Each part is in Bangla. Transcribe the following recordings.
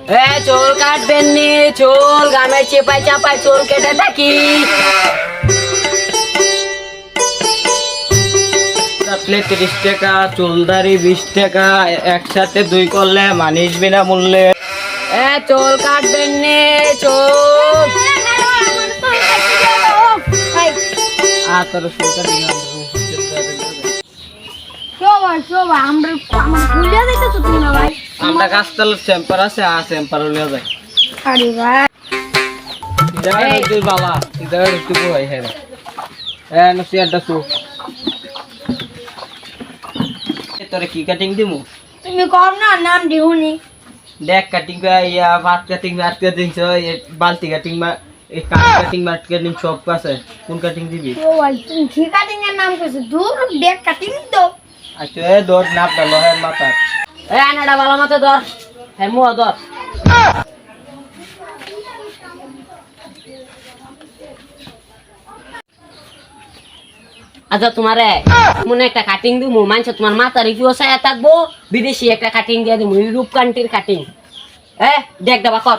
চুল কাটবেন নি? চুল গামের চেপাই চাপাই চুল কেটে থাকি। কাটলে 30 টাকা, চুলদারি 20 টাকা, একসাথে 2 করলে মানিস বিনামূল্যে। চুল কাটবেন নি? চুল তোর চুল কাটি আমরা কাজতলার চেম্বার আছে, চেম্বার হলে যায়। তুই বালা তুই বই হ্যাঁ নসিয়াটা তু তোরে কি কাটিং দিমু? তুমি কম না নাম দিহুনি। দেখ কাটিং ইয়া ভাত কাটিং বালতি কাটিং এই কাটিং মাট কাটিং সব আছে, কোন কাটিং দিবি? ও ভাই তুমি কি কাটিং এর নাম কইছো? দূর ব্যাগ কাটিং তো। আচ্ছা দর নাপ ডালো হ্যাঁ মাথা। আনাটা ভালো মতো ধর, হ্যাঁ মুহ ধর। আচ্ছা তোমারে মনে একটা কাটিং দিমু, মানছে তোমার মাথার একটু ছায়া থাকবো, বিদেশি একটা কাটিং দিয়ে দিমু, রূপ কান্টির কাটিং। দেখ দেবা কর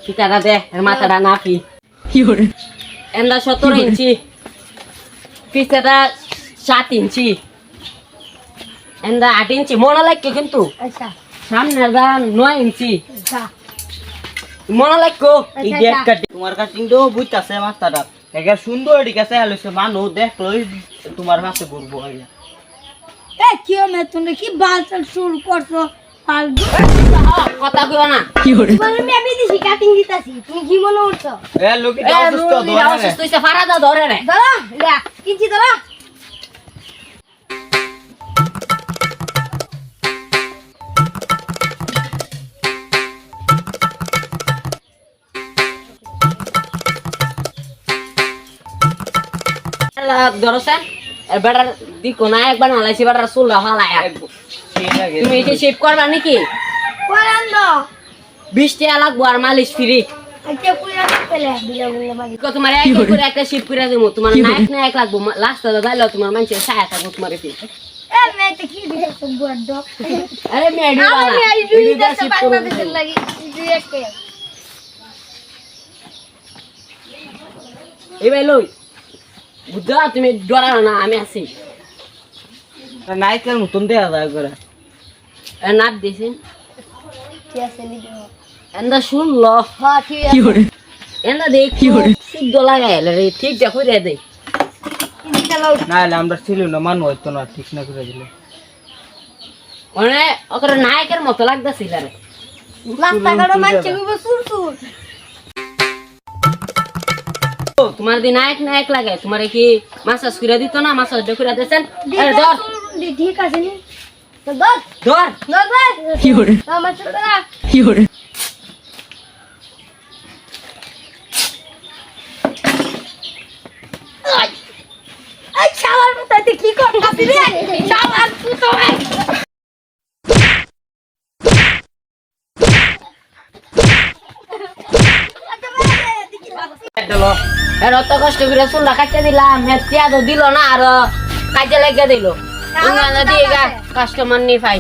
ঠিকানা দে, এর মাথাটা নাকি এন্দা 17 ইঞ্চি, পিছটা 7 ইঞ্চি, এন্দা 8 ইঞ্চি মনে লাগবে কিন্তু আচ্ছা সামনে 9 ইঞ্চি আচ্ছা মনে লাগবো। এই দেখ কাটিং তোমার কাটিং তো বুঝতাছে মাথাটা একা সুন্দর, ঠিক আছে হইছে মানুষ দেখলই তোমার কাছে ঘুরবো আইয়া। এ কি মে তুমি কি বালচাল শুরু করছো? ফালতু কথা কইবা না। বলে আমি বিদেশি কাটিং দিতাছি, তুমি কি মনে করছো? লোকে অসুস্থ ধরে অসুস্থ হইছে, ফারাদা ধরে রে। দাঁড়া লে কিনছি দাঁড়া। ধরছেন বেটার দিকো না একবার নালাইছি, বেটার চুল হালায়া তুমি এটা শেভ করবা নাকি? কোরান দাও 20 টাকা লাগবো আর মালিশ ফ্রি। আচ্ছা কোরান পেলে বিলে বলে মাগি তোমার এক করে একটা শেভ করে দেবো, তোমার নাইট না এক লাগবো, লাস্ট দাইলো তোমার মানুষের ছায়া থাকবো তোমার এতে। এ মে তো কি দিছো বড় আরে মেডি আমি আই দিতে বাংলাদেশের লাগি দুই একটা এই ভাই লই বুঝা তুমি ডরাও না, আমি আছি। নাইকের মতন দেয়া যায় করে নাপ দিয়েছেন কি আছে লিখো। এন্দা শুনলো হ্যাঁ ঠিক আছে এন্দা দেখ কি সিদ্ধ লাগাইলে রে, ঠিক দেখো রে দে। কিনছি চালাও। না আমরা ছিল না মানুষ হইতো না, ঠিক না করে দিলে মানে ওকে নায়কের মতো লাগতেছিল রে। রাস্তাঘাটে মানছে গুলো সুর সুর। তোমার দি নায়ক নায়ক লাগে, তোমার কি মাসাজ করে দিত না? মাসাজ করে দিয়েছেন। ধর ঠিক আছে নি তো ধর ধর ধর ধর কি করে আমার ছোটরা কি করে আই শালার মতো তুই কি করতাছিস রে? শালার তুই তো অত কষ্ট করে চুলটা কাটতে দিলাম, হেঁটিয়া তো দিল না আর কাজে লেগে দিল। কাস্টমার নি পাই।